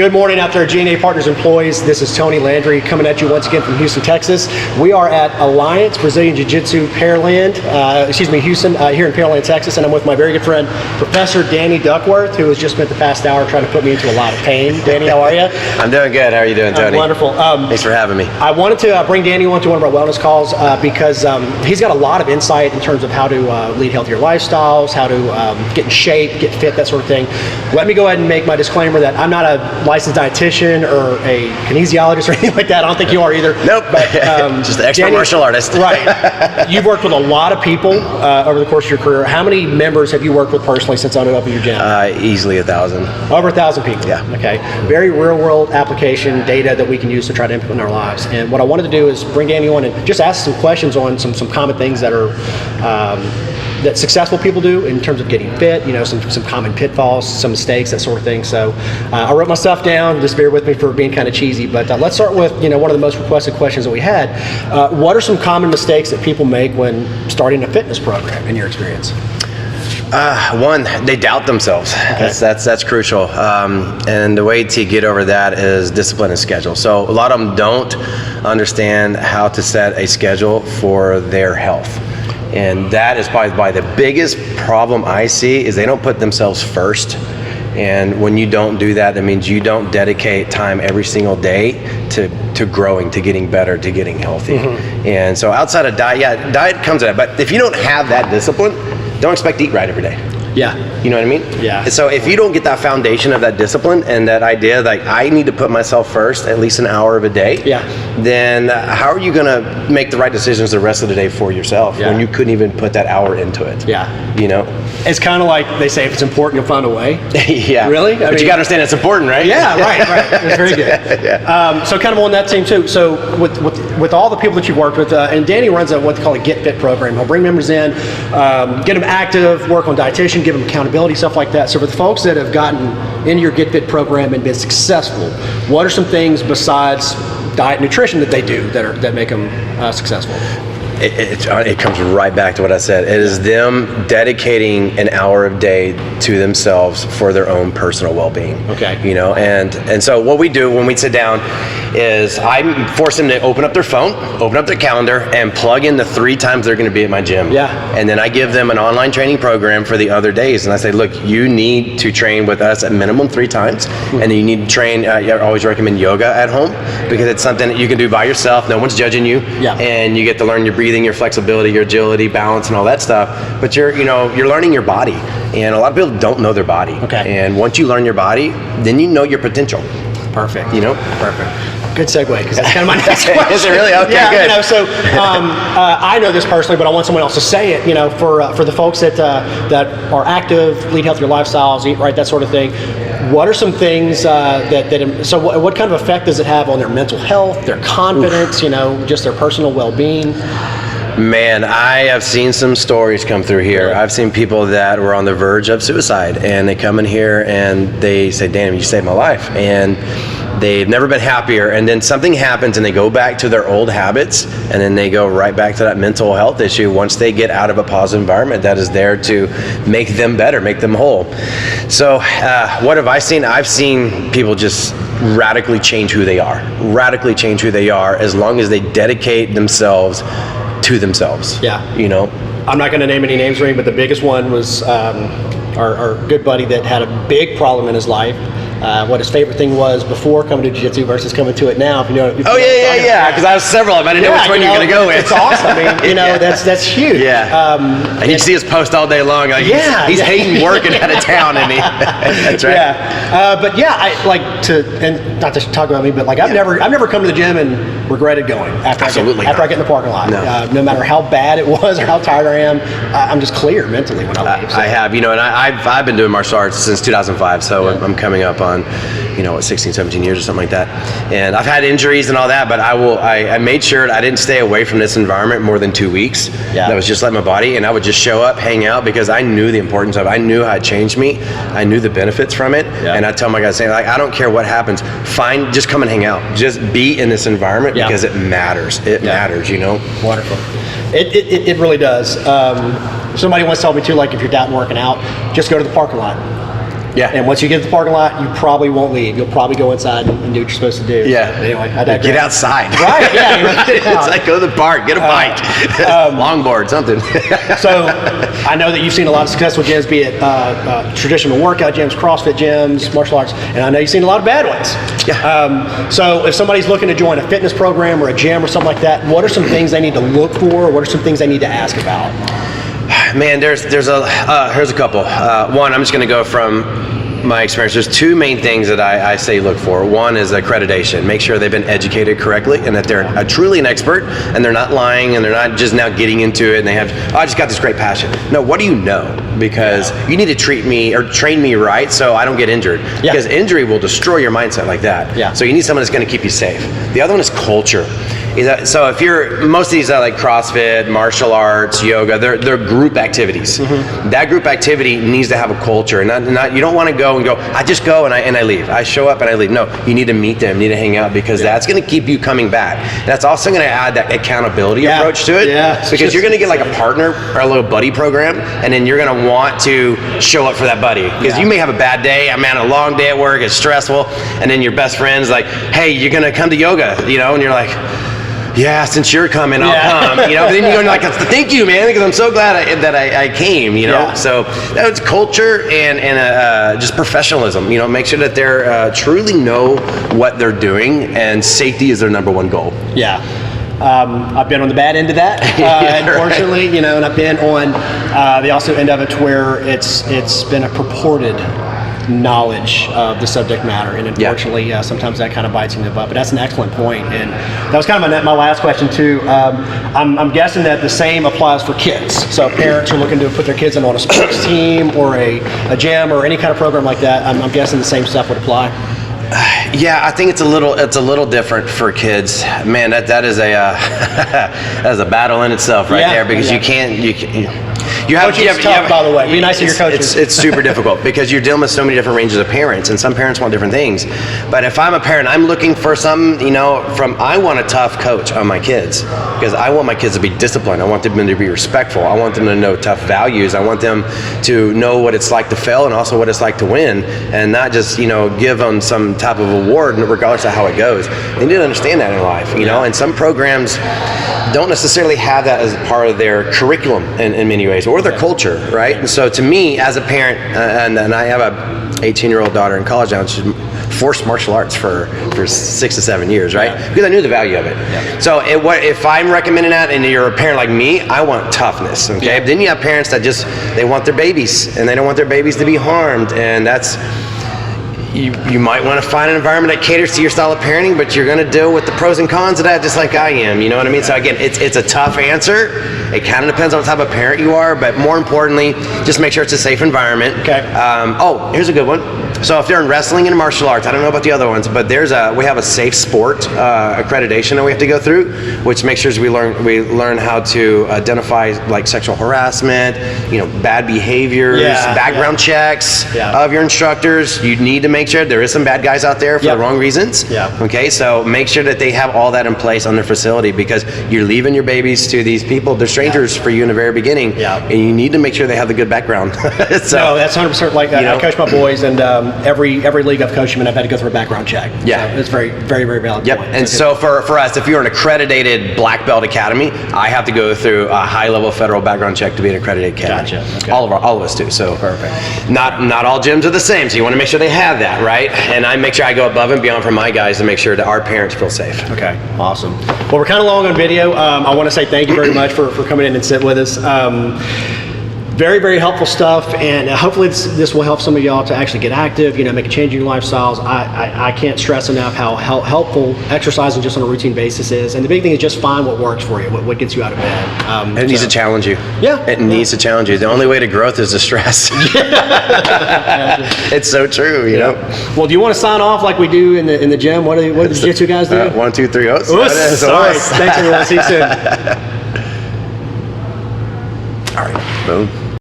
Good morning out there, G&A Partners employees. This is Tony Landry coming at you once again from Houston, Texas. We are at Alliance Brazilian Jiu-Jitsu Pearland, Houston, here in Pearland, Texas, and I'm with my very good friend, Professor Danny Duckworth, who has just spent the past hour trying to put me into a lot of pain. Danny, how are you? I'm doing good. How are you doing, Tony? Wonderful. Thanks for having me. I wanted to bring Danny on to one of our wellness calls because he's got a lot of insight in terms of how to lead healthier lifestyles, how to get in shape, get fit, that sort of thing. Let me go ahead and make my disclaimer that I'm not a licensed dietitian or a kinesiologist or anything like that. I don't think you are either. Nope. But, just an expert martial artist. Right. You've worked with a lot of people over the course of your career. How many members have you worked with personally since owning up in your gym? Easily 1,000. Over 1,000 people. Yeah. Okay. Very real world application data that we can use to try to implement in our lives. And what I wanted to do is bring Danny on and just ask some questions on some common things that are that successful people do in terms of getting fit, some common pitfalls, some mistakes, that sort of thing. So I wrote my stuff down. Just bear with me for being kind of cheesy, but let's start with one of the most requested questions that we had. What are some common mistakes that people make when starting a fitness program in your experience? One, they doubt themselves. Okay. That's crucial. And the way to get over that is discipline and schedule. So a lot of them don't understand how to set a schedule for their health. And that is by the biggest problem I see is they don't put themselves first. And when you don't do that, that means you don't dedicate time every single day to growing, to getting better, to getting healthy. Mm-hmm. And so outside of diet, diet comes at it. But if you don't have that discipline, don't expect to eat right every day. Yeah. You know what I mean? Yeah. So if you don't get that foundation of that discipline and that idea, like I need to put myself first at least an hour of a day, then how are you going to make the right decisions the rest of the day for yourself when you couldn't even put that hour into it? Yeah. It's kind of like they say, if it's important, you'll find a way. Yeah. Really? But you got to understand it's important, right? Yeah, right. It's very good. Yeah. So kind of on that team too. So with all the people that you've worked with, and Danny runs what they call a Get Fit program. He'll bring members in, get them active, work on dietitian, give them accountability, stuff like that. So for the folks that have gotten into your Get Fit program and been successful, what are some things besides diet and nutrition that they do that make them successful? It comes right back to what I said. It is them dedicating an hour a day to themselves for their own personal well-being. Okay. And so what we do when we sit down is I force them to open up their phone, open up their calendar, and plug in the 3 times they're going to be at my gym. Yeah. And then I give them an online training program for the other days. And I say, look, you need to train with us at minimum 3 times. Mm-hmm. And then you need to train, I always recommend yoga at home because it's something that you can do by yourself. No one's judging you. Yeah. And you get to learn your breathing, your flexibility, your agility, balance, and all that stuff. But you're learning your body. And a lot of people don't know their body. Okay. And once you learn your body, then you know your potential. Perfect. Perfect. Good segue, because that's kind of my next question. Is it really? Okay, yeah, good. So I know this personally, but I want someone else to say it. For the folks that are active, lead healthier lifestyles, eat right, that sort of thing. What are some things what kind of effect does it have on their mental health, their confidence, just their personal well-being? Man, I have seen some stories come through here. I've seen people that were on the verge of suicide, and they come in here and they say, "Damn, you saved my life." And they've never been happier, and then something happens and they go back to their old habits, and then they go right back to that mental health issue once they get out of a positive environment that is there to make them better, make them whole. So what have I seen? I've seen people just radically change who they are as long as they dedicate themselves to themselves. Yeah. I'm not going to name any names or anything, but the biggest one was our good buddy that had a big problem in his life. What his favorite thing was before coming to Jiu-Jitsu versus coming to it now. Because I have several of them. I didn't know which one you were going to go with. It's awesome. I mean, that's huge. Yeah. And you see his post all day long. Like he's hating working out of town, and that's right. Yeah. But I like to, and not to talk about me, but I've never come to the gym and regretted going after I get in the parking lot. No matter how bad it was or how tired I am, I'm just clear mentally when I leave. So. I have, and I've been doing martial arts since 2005, so I'm coming up on 16, 17 years or something like that. And I've had injuries and all that, but I made sure I didn't stay away from this environment more than 2 weeks. Yeah. That was just like my body, and I would just show up, hang out, because I knew the importance of it. I knew how it changed me. I knew the benefits from it. Yeah. And I tell my guys, I don't care what happens. Just come and hang out. Just be in this environment because it matters. It matters, Wonderful. It really does. Somebody once told me too, if you're doubting working out, just go to the parking lot. Yeah. And once you get to the parking lot, you probably won't leave. You'll probably go inside and do what you're supposed to do. Yeah. So anyway, I digress. Get outside. Right, yeah. It's like go to the park, get a bike, longboard, something. So I know that you've seen a lot of successful gyms, be it traditional workout gyms, CrossFit gyms, martial arts, and I know you've seen a lot of bad ones. Yeah. So if somebody's looking to join a fitness program or a gym or something like that, what are some things they need to look for? What are some things they need to ask about? Man, here's a couple. One, I'm just going to go from my experience. There's two main things that I say look for. One is accreditation. Make sure they've been educated correctly and that they're truly an expert and they're not lying and they're not just now getting into it and they have, I just got this great passion. No, what do you know? Because you need to treat me or train me right so I don't get injured. Yeah. Because injury will destroy your mindset like that. Yeah. So you need someone that's going to keep you safe. The other one is culture. So if most of these are like CrossFit, martial arts, yoga, they're group activities. That group activity needs to have a culture. Not you don't want to go and go, I just go and I leave. I show up and I leave. No, you need to meet them, you need to hang out because that's going to keep you coming back. That's also going to add that accountability approach to it. Yeah. Because you're going to get like a partner or a little buddy program and then you're going to want to show up for that buddy. Because you may have a bad day, I'm on a long day at work, it's stressful, and then your best friend's like, hey, you're going to come to yoga, and you're like, yeah, since you're coming, I'll come. But then you're like, thank you, man, because I'm so glad that I came. So that's culture and just professionalism. Make sure that they're truly know what they're doing, and safety is their number one goal. Yeah. I've been on the bad end of that, unfortunately, and I've been on the also end of it where it's been a purported knowledge of the subject matter, and unfortunately sometimes that kind of bites you in the butt. But that's an excellent point, and that was kind of my last question too. I'm guessing that the same applies for kids. So if parents are looking to put their kids in on a sports team or a gym or any kind of program like that, I'm guessing the same stuff would apply. Yeah, I think it's a little different for kids. Man, that is that is a battle in itself right there, because you have tough, by the way. Be nice to your coaches. It's super difficult because you're dealing with so many different ranges of parents, and some parents want different things. But if I'm a parent, I'm looking for something, I want a tough coach on my kids because I want my kids to be disciplined. I want them to be respectful. I want them to know tough values. I want them to know what it's like to fail and also what it's like to win, and not just give them some type of award regardless of how it goes. They need to understand that in life, and some programs don't necessarily have that as part of their curriculum in many ways, or their culture, right? And so to me, as a parent, and I have a 18-year-old daughter in college now, she's forced martial arts for 6 to 7 years, right? Because I knew the value of it. So if I'm recommending that and you're a parent like me, I want toughness, okay? But then you have parents that they want their babies, and they don't want their babies to be harmed, and that's, you might want to find an environment that caters to your style of parenting, but you're going to deal with the pros and cons of that just like I am, you know what I mean? So again, it's a tough answer. It kind of depends on the type of parent you are, but more importantly, just make sure it's a safe environment. Okay. Here's a good one. So if they're in wrestling and martial arts, I don't know about the other ones, but we have a safe sport accreditation that we have to go through, which makes sure we learn how to identify like sexual harassment, bad behaviors, background checks of your instructors. You need to make sure there is some bad guys out there for the wrong reasons. Okay, so make sure that they have all that in place on their facility, because you're leaving your babies to these people. They're strangers for you in the very beginning, and you need to make sure they have the good background. No, that's 100% like that. I coach my boys, and every league I've coached them in, I've had to go through a background check. So it's very, very, very valid point. And so for us, if you're an accredited black belt academy, I have to go through a high-level federal background check to be an accredited academy. Gotcha. Okay. All of us do. So perfect. Not all gyms are the same, so you want to make sure they have that, right? And I make sure I go above and beyond for my guys to make sure that our parents feel safe. Okay, awesome. Well, we're kind of long on video. I want to say thank you very much for coming in and sitting with us. Very, very helpful stuff, and hopefully this will help some of y'all to actually get active, make a change in your lifestyles. I can't stress enough how helpful exercising just on a routine basis is, and the big thing is just find what works for you, what gets you out of bed. It needs to challenge you. It needs to challenge you. The only way to growth is to stress. It's so true, you know. Well, do you want to sign off like we do in the gym? What do the Jiu-Jitsu guys do? 1, 2, 3, oh. Sorry. Thanks, everyone. See you soon. All right. Boom.